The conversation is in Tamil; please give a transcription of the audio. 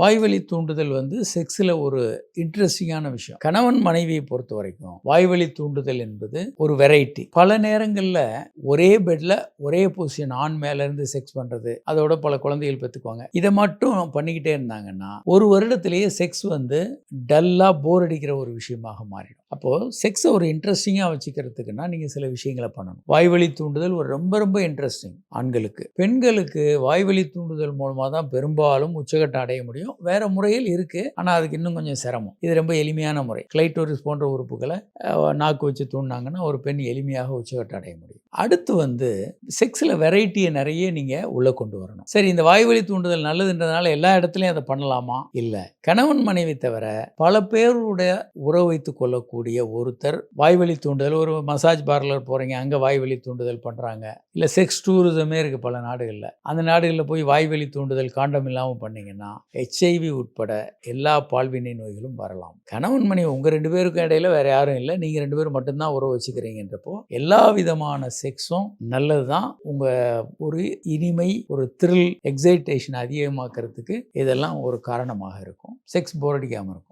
வாய்வழி தூண்டுதல் வந்து செக்ஸில் ஒரு இன்ட்ரெஸ்டிங்கான விஷயம். கணவன் மனைவியை பொறுத்த வரைக்கும் வாய்வழி தூண்டுதல் என்பது ஒரு வெரைட்டி. பல நேரங்களில் ஒரே பெட்ல ஒரே பொசிஷன் ஆண் மேல இருந்து செக்ஸ் பண்றது, அதோட பல குழந்தைகள் பெற்றுக்குவாங்க. இதை மட்டும் பண்ணிக்கிட்டே இருந்தாங்கன்னா ஒரு வருடத்திலேயே செக்ஸ் வந்து டல்லா போர் அடிக்கிற ஒரு விஷயமாக மாறிடும். அப்போ செக்ஸை ஒரு இன்ட்ரெஸ்டிங்காக வச்சுக்கிறதுக்குன்னா நீங்க சில விஷயங்களை பண்ணணும். வாய்வழி தூண்டுதல் ஒரு ரொம்ப ரொம்ப இன்ட்ரெஸ்டிங் ஆண்களுக்கு. பெண்களுக்கு வாய்வழி தூண்டுதல் மூலமாக தான் பெரும்பாலும் உச்சகட்டம் அடைய முடியும். வேற முறையில் இருக்கு, ஆனால் அதுக்கு இன்னும் கொஞ்சம் சிரமம். இது ரொம்ப எளிமையான முறை. கிளைட்டோரிஸ் போன்ற உறுப்புகளை நாக்கு வச்சு தூண்டினாங்கன்னா ஒரு பெண் எளிமையாக உச்சகட்டம் அடைய முடியும். அடுத்து வந்து செக்ஸில் வெரைட்டியை நிறைய நீங்கள் உள்ளே கொண்டு வரணும். சரி, இந்த வாய்வழி தூண்டுதல் நல்லதுன்றதுனால எல்லா இடத்துலையும் அதை பண்ணலாமா? இல்லை. கணவன் மனைவி தவிர பல பேருடைய உறவு வைத்துக் கொள்ளக்கூடிய ஒருத்தர் வாய்வழி தூண்டுதல், ஒரு மசாஜ் பார்லர் போகிறீங்க, அங்கே வாய்வழி தூண்டுதல் பண்ணுறாங்க. இல்லை செக்ஸ் டூரிசமே இருக்குது பல நாடுகளில். அந்த நாடுகளில் போய் வாய்வழி தூண்டுதல் காண்டம் இல்லாமல் பண்ணிங்கன்னா HIV உட்பட எல்லா பால்வினை நோய்களும் வரலாம். கணவன் மனைவி உங்கள் 2 பேருக்கும் இடையில வேறு யாரும் இல்லை, நீங்கள் 2 பேரும் மட்டும்தான் உறவு வச்சுக்கிறீங்கன்றப்போ எல்லா விதமான செக்ஸும் நல்லது தான். உங்கள் ஒரு இனிமை, ஒரு த்ரில், எக்ஸைட்டேஷன் அதிகமாக்கிறதுக்கு இதெல்லாம் ஒரு காரணமாக இருக்கும். செக்ஸ் போர் அடிக்காமல் இருக்கும்.